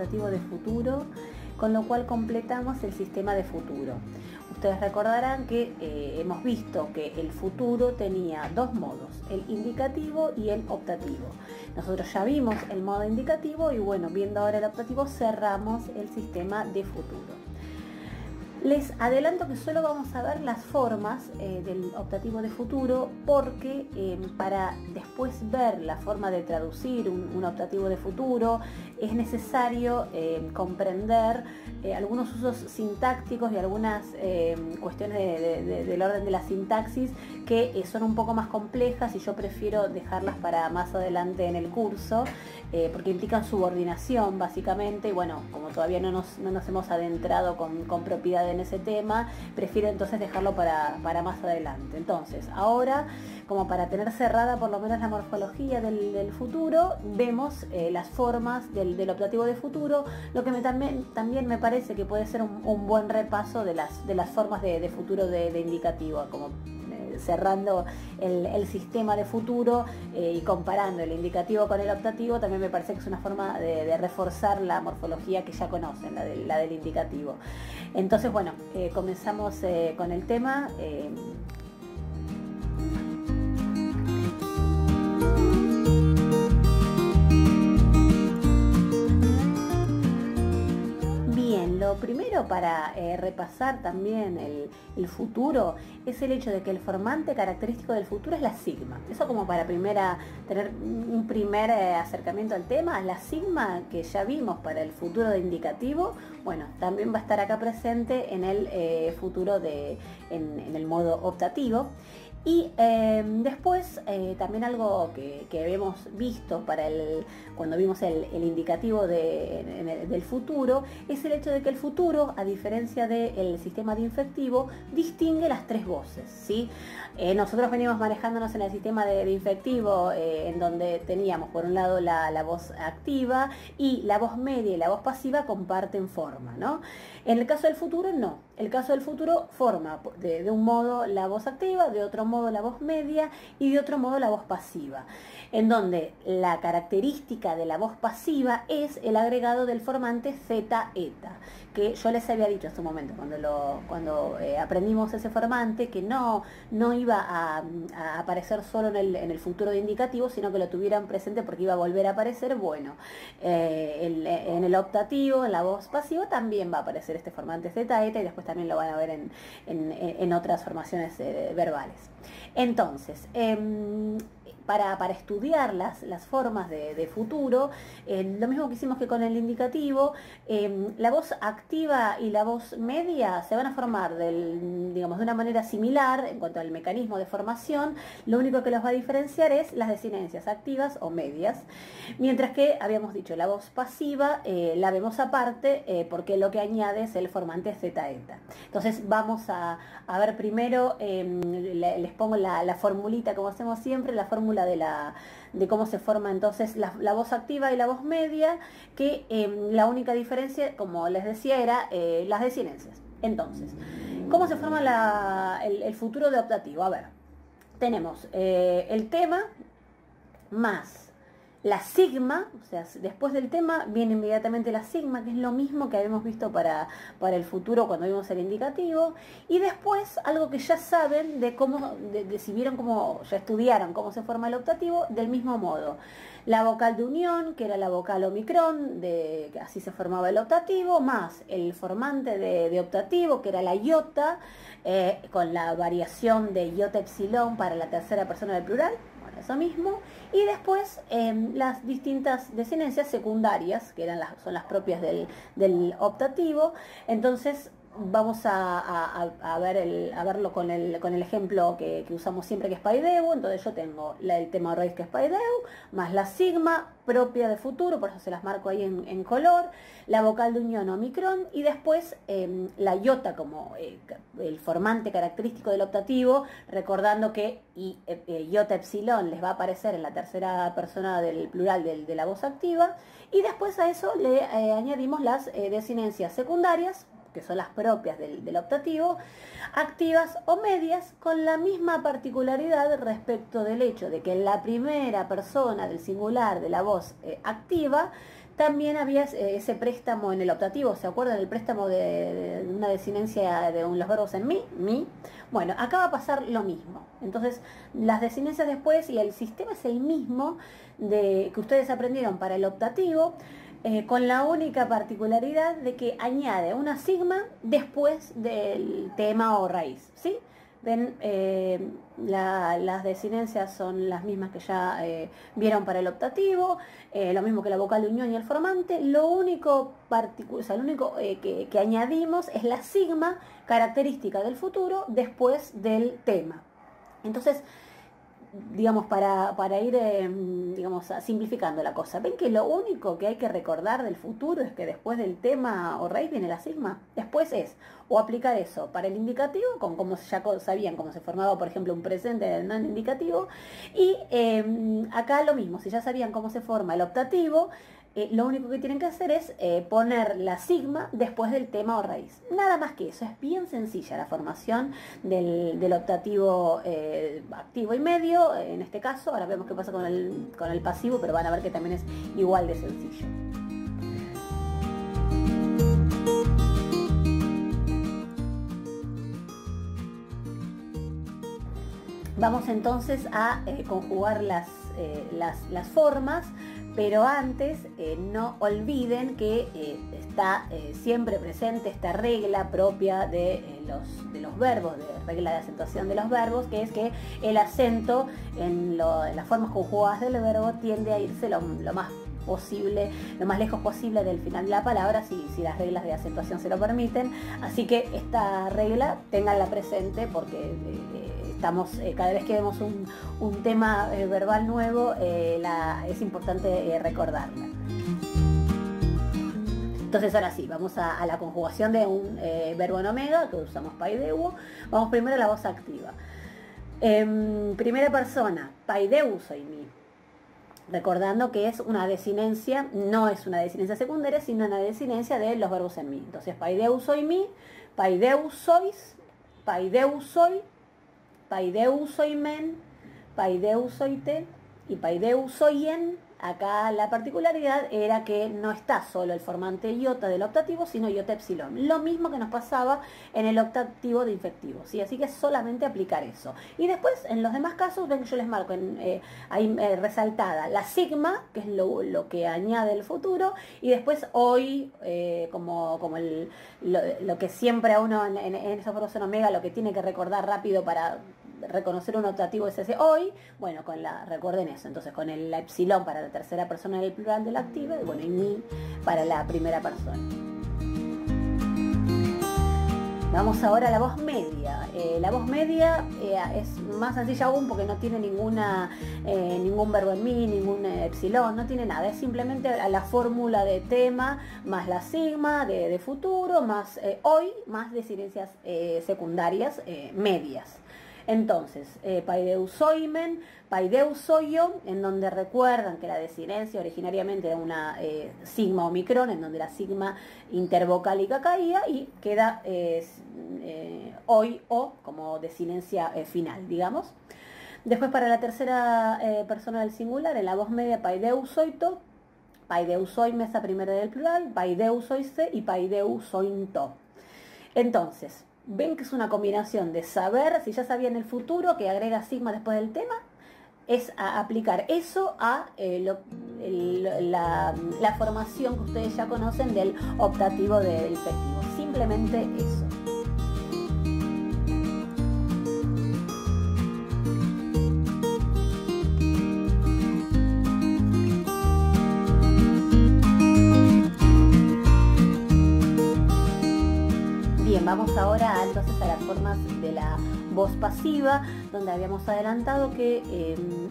optativo de futuro, con lo cual completamos el sistema de futuro. Ustedes recordarán que hemos visto que el futuro tenía dos modos, el indicativo y el optativo. Nosotros ya vimos el modo indicativo y bueno, viendo ahora el optativo, cerramos el sistema de futuro. Les adelanto que solo vamos a ver las formas del optativo de futuro porque para después ver la forma de traducir un optativo de futuro es necesario comprender algunos usos sintácticos y algunas cuestiones del orden de la sintaxis que son un poco más complejas y yo prefiero dejarlas para más adelante en el curso porque implican subordinación básicamente y bueno, como todavía no nos hemos adentrado con propiedad en ese tema, prefiero entonces dejarlo para más adelante. Entonces, ahora, como para tener cerrada por lo menos la morfología del futuro, vemos las formas del optativo de futuro, lo que también me parece que puede ser un buen repaso de las formas de futuro de indicativo, como cerrando el sistema de futuro y comparando el indicativo con el optativo, también me parece que es una forma de reforzar la morfología que ya conocen, la del indicativo. Entonces, bueno, comenzamos con el tema. Bien, lo primero para repasar también el futuro es el hecho de que el formante característico del futuro es la sigma. Eso como para tener un primer acercamiento al tema. La sigma que ya vimos para el futuro de indicativo, bueno, también va a estar acá presente en el futuro en el modo optativo. Y después también algo que habíamos visto cuando vimos el indicativo del futuro es el hecho de que el futuro, a diferencia del sistema de infectivo, distingue las tres voces, ¿sí? Nosotros venimos manejándonos en el sistema de infectivo en donde teníamos por un lado la voz activa y la voz media y la voz pasiva comparten forma, ¿no? En el caso del futuro no, el caso del futuro forma de un modo la voz activa, de otro modo la voz media y de otro modo la voz pasiva, en donde la característica de la voz pasiva es el agregado del formante zeta eta, que yo les había dicho en su momento cuando aprendimos ese formante que no iba a aparecer solo en el futuro de indicativo, sino que lo tuvieran presente porque iba a volver a aparecer. Bueno, en el optativo, en la voz pasiva, también va a aparecer este formante zeta eta y después también lo van a ver en otras formaciones verbales. Entonces, para estudiar las formas de futuro, lo mismo que hicimos que con el indicativo, la voz activa y la voz media se van a formar de una manera similar en cuanto al mecanismo de formación. Lo único que los va a diferenciar es las desinencias activas o medias, mientras que habíamos dicho la voz pasiva la vemos aparte porque lo que añade es el formante zeta eta. Entonces vamos a ver primero, les pongo la formulita como hacemos siempre, la fórmula de cómo se forma entonces la voz activa y la voz media, que la única diferencia, como les decía, era las desinencias. Entonces, ¿cómo se forma el futuro de optativo? A ver, tenemos el tema más la sigma, o sea, después del tema viene inmediatamente la sigma, que es lo mismo que habíamos visto para el futuro cuando vimos el indicativo, y después algo que ya saben si vieron ya estudiaron cómo se forma el optativo, del mismo modo. La vocal de unión, que era la vocal omicron, así se formaba el optativo, más el formante de optativo, que era la iota, con la variación de iota epsilon para la tercera persona del plural, bueno, eso mismo, y después las distintas desinencias secundarias, que son las propias del optativo. Entonces vamos a verlo con el ejemplo que usamos siempre, que es paideu. Entonces yo tengo el tema raíz, que es paideu, más la sigma propia de futuro, por eso se las marco ahí en color, la vocal de unión omicron, y después la iota como el formante característico del optativo, recordando que iota epsilon les va a aparecer en la tercera persona del plural de la voz activa, y después a eso le añadimos las desinencias secundarias, que son las propias del optativo, activas o medias, con la misma particularidad respecto del hecho de que en la primera persona del singular de la voz activa También había ese préstamo en el optativo, ¿se acuerdan? El préstamo de una desinencia de los verbos en mi. Bueno, acá va a pasar lo mismo. Entonces, las desinencias después y el sistema es el mismo que ustedes aprendieron para el optativo, con la única particularidad de que añade una sigma después del tema o raíz, ¿sí? Ven, las desinencias son las mismas que ya vieron para el optativo, lo mismo que la vocal de unión y el formante. Lo único, que añadimos es la sigma característica del futuro después del tema. Entonces, digamos, para ir simplificando la cosa, ven que lo único que hay que recordar del futuro es que después del tema o raíz viene la sigma. Después es o aplicar eso para el indicativo, como ya sabían cómo se formaba, por ejemplo, un presente del non indicativo, y acá lo mismo, si ya sabían cómo se forma el optativo, lo único que tienen que hacer es poner la sigma después del tema o raíz. Nada más que eso, es bien sencilla la formación del optativo activo y medio, en este caso. Ahora vemos qué pasa con el pasivo, pero van a ver que también es igual de sencillo. Vamos entonces a conjugar las formas, pero antes no olviden que está siempre presente esta regla propia de los verbos, de regla de acentuación de los verbos, que es que el acento en las formas conjugadas del verbo tiende a irse lo más posible, lo más lejos posible del final de la palabra, si las reglas de acentuación se lo permiten. Así que esta regla ténganla presente, porque cada vez que vemos un tema verbal nuevo, es importante recordarla. Entonces ahora sí, vamos a la conjugación de un verbo en omega, que usamos paideuo. Vamos primero a la voz activa. Primera persona, paideu soy mi. Recordando que es una desinencia, no es una desinencia secundaria, sino una desinencia de los verbos en mi. Entonces, paideu soy mi, paideu sois, paideu soy, paideu soy men, paideu soy te y paideu soy en. Acá la particularidad era que no está solo el formante iota del optativo, sino iota epsilon. Lo mismo que nos pasaba en el optativo de infectivo, ¿sí? Así que es solamente aplicar eso. Y después, en los demás casos, ven que yo les marco ahí resaltada la sigma, que es lo que añade el futuro, y después hoy, lo que siempre a uno en esos verbos en omega, lo que tiene que recordar rápido para reconocer un optativo es ese hoy. Bueno, recuerden eso, entonces con el epsilon para la tercera persona del plural del activo, y bueno, y mi para la primera persona. Vamos ahora a la voz media. La voz media es más sencilla aún, porque no tiene ningún verbo en mi, ningún epsilon, no tiene nada. Es simplemente la fórmula de tema, más la sigma de futuro, más hoy, más desinencias secundarias medias. Entonces, paideu soimen, paideu soio, en donde recuerdan que la desinencia originariamente era una sigma omicron, en donde la sigma intervocálica caía, y queda hoy o como desinencia final, digamos. Después, para la tercera persona del singular, en la voz media, paideu soito, paideu soime, esa primera del plural, paideu soise y paideu sointo. Entonces, ven que es una combinación de saber, si ya sabía en el futuro que agrega sigma después del tema, es a aplicar eso a la formación que ustedes ya conocen del optativo del infectivo. Simplemente eso. Vamos ahora entonces a las formas de la voz pasiva, donde habíamos adelantado que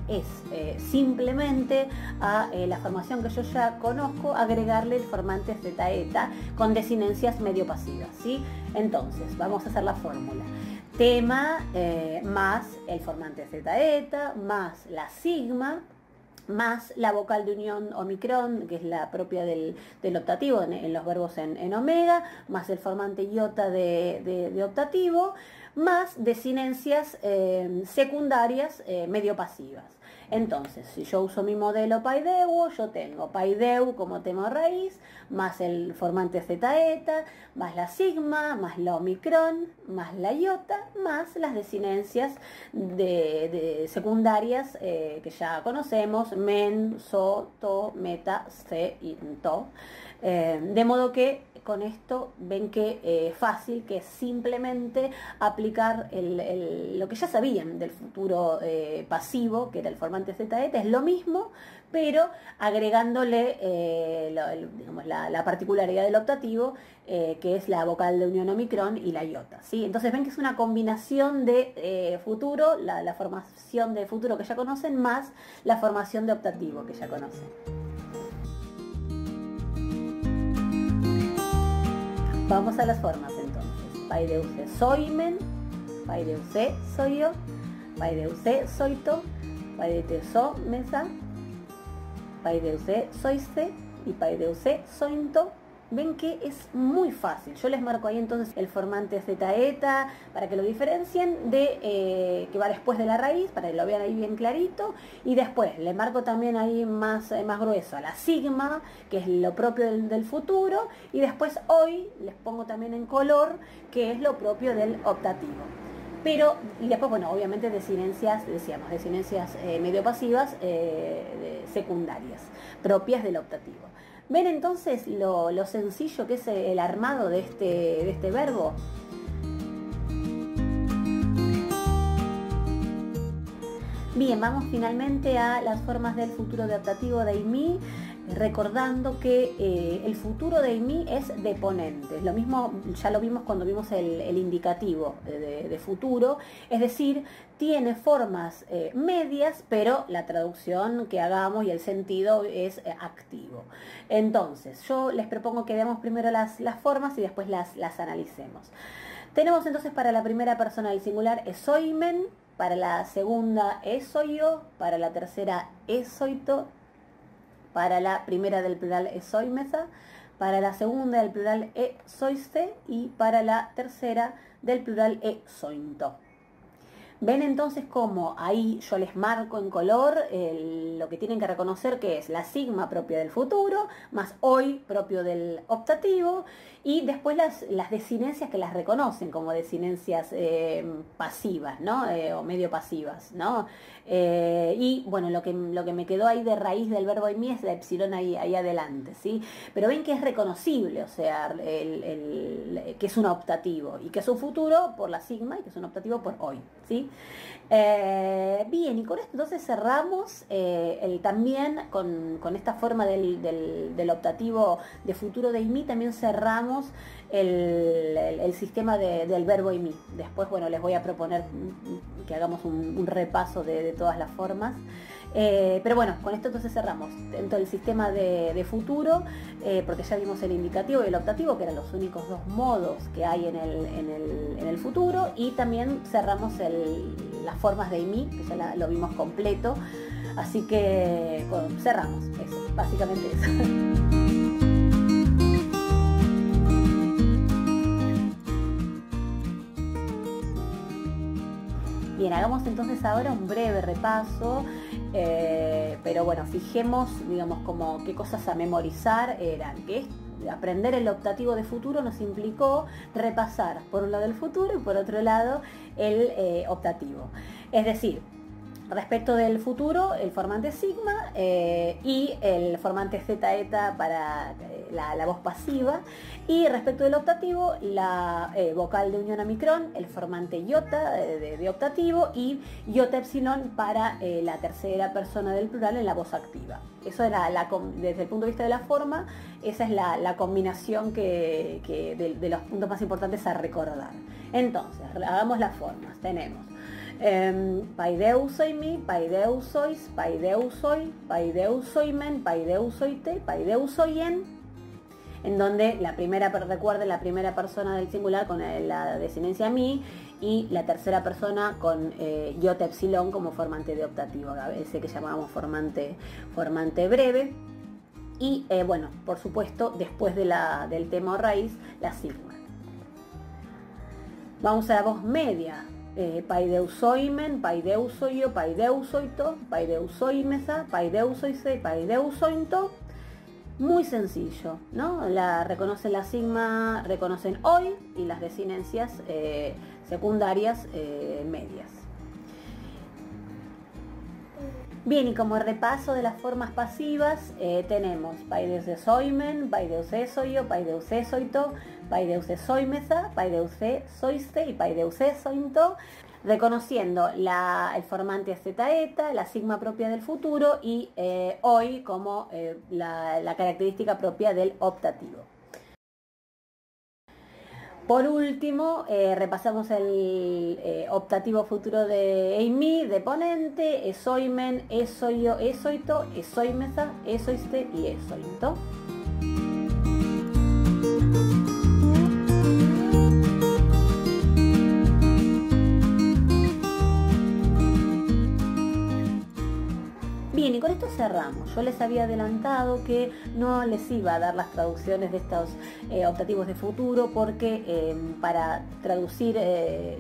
es simplemente a la formación que yo ya conozco, agregarle el formante zeta eta con desinencias medio pasivas, ¿sí? Entonces, vamos a hacer la fórmula. Tema más el formante zeta eta, más la sigma, más la vocal de unión omicron, que es la propia del optativo en los verbos en omega, más el formante iota de optativo, más desinencias secundarias medio pasivas. Entonces, si yo uso mi modelo PAIDEU, yo tengo PAIDEU como tema raíz, más el formante zeta eta, más la sigma, más la omicron, más la iota, más las desinencias de secundarias que ya conocemos, men, so, to, meta, se y to. De modo que con esto ven que es fácil, que es simplemente aplicar lo que ya sabían del futuro pasivo, que era el formante zeta eta, es lo mismo, pero agregándole digamos, la particularidad del optativo, que es la vocal de unión omicron y la iota, ¿sí? Entonces ven que es una combinación de futuro, la formación de futuro que ya conocen, más la formación de optativo que ya conocen. Vamos a las formas entonces. Paideuce soimen, paideuce soy yo, paideuce soito, paideuce so mesa, paideuce soiste y paideuce sointo. Ven que es muy fácil. Yo les marco ahí entonces el formante zeta eta para que lo diferencien de que va después de la raíz, para que lo vean ahí bien clarito. Y después le marco también ahí más grueso a la sigma, que es lo propio del futuro. Y después hoy les pongo también en color, que es lo propio del optativo. Pero, y después, bueno, obviamente desinencias, decíamos, desinencias medio pasivas secundarias, propias del optativo. ¿Ven entonces lo sencillo que es el armado de este verbo? Bien, vamos finalmente a las formas del futuro de optativo de IMI, recordando que el futuro de IMI es deponente. Lo mismo ya lo vimos cuando vimos el indicativo de futuro, es decir, tiene formas medias, pero la traducción que hagamos y el sentido es activo. Entonces, yo les propongo que veamos primero las formas y después las analicemos. Tenemos entonces para la primera persona del singular esoimen, para la segunda esoio, para la tercera esoito, para la primera del plural esoimesa, para la segunda del plural esoiste y para la tercera del plural esointo. Ven entonces cómo ahí yo les marco en color lo que tienen que reconocer, que es la sigma propia del futuro, más hoy propio del optativo, y después las desinencias que las reconocen como desinencias pasivas, ¿no? O medio pasivas, ¿no? Y bueno, lo que me quedó ahí de raíz del verbo IMI es la epsilon ahí adelante, ¿sí? Pero ven que es reconocible, o sea, que es un optativo y que es un futuro por la sigma y que es un optativo por hoy, ¿sí? Bien, y con esto entonces cerramos también con esta forma del optativo de futuro de IMI, también cerramos el sistema del verbo IMI. Después, bueno, les voy a proponer que hagamos un repaso de todas las formas. Pero bueno, con esto entonces cerramos dentro del sistema de futuro, porque ya vimos el indicativo y el optativo, que eran los únicos dos modos que hay en el futuro, y también cerramos las formas de IMI, que ya lo vimos completo. Así que cerramos, eso, básicamente eso. Bien, hagamos entonces ahora un breve repaso, pero bueno, fijemos, digamos, como qué cosas a memorizar eran, que aprender el optativo de futuro nos implicó repasar por un lado el futuro y por otro lado el optativo. Es decir, respecto del futuro, el formante sigma y el formante zeta eta para la voz pasiva, y respecto del optativo, la vocal de unión omicron, el formante iota de optativo, y iota epsilon para la tercera persona del plural en la voz activa. Eso era desde el punto de vista de la forma, esa es la combinación de los puntos más importantes a recordar. Entonces, hagamos las formas. Tenemos paideu soimi, paideu sois, paideu soy, paideu soimen, paideu soite, paideu soien, en donde recuerden la primera persona del singular con la desinencia mi, y la tercera persona con iota epsilon como formante de optativo, ese que llamamos formante breve. Y bueno, por supuesto, después del tema o raíz, la sigma. Vamos a la voz media. paideusoimen, paideusoio, paideusoito, paideusoimesa, paideusoise, paideusointo. Muy sencillo, ¿no? Reconocen la sigma, reconocen hoy y las desinencias secundarias medias. Bien, y como repaso de las formas pasivas, tenemos paideusesoimen, paideusesoio, paideusesoito, paideusesoimesa, paideusesoiste y paideusesointo, reconociendo el formante zeta, la sigma propia del futuro y hoy como la característica propia del optativo. Por último, repasamos el optativo futuro de eimi, de ponente, esoimen, esoio, esoito, esoimesa, esoiste y esointo. Bien, y con esto cerramos. Yo les había adelantado que no les iba a dar las traducciones de estos optativos de futuro porque para traducir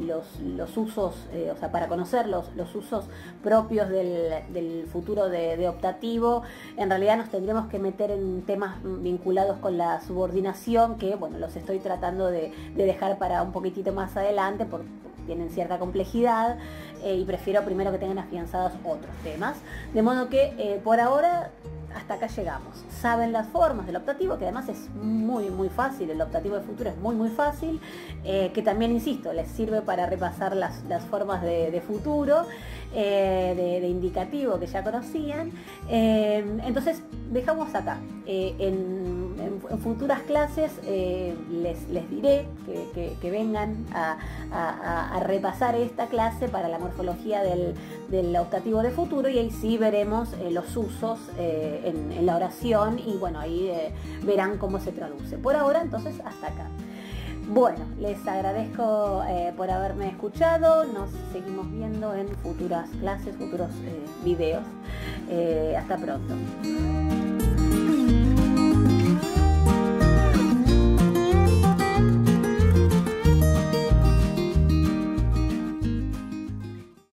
los usos, o sea, para conocer los usos propios del futuro de optativo, en realidad nos tendremos que meter en temas vinculados con la subordinación que, bueno, los estoy tratando de dejar para un poquitito más adelante porque tienen cierta complejidad y prefiero primero que tengan afianzados otros temas. De modo que por ahora hasta acá llegamos. Saben las formas del optativo, que además es muy fácil, el optativo de futuro es muy fácil, que también, insisto, les sirve para repasar las formas de futuro, de indicativo que ya conocían. Entonces dejamos acá. En futuras clases les diré que vengan a repasar esta clase para la morfología del optativo de futuro, y ahí sí veremos los usos en la oración y bueno, ahí verán cómo se traduce. Por ahora, entonces, hasta acá. Bueno, les agradezco por haberme escuchado. Nos seguimos viendo en futuras clases, futuros videos. Hasta pronto.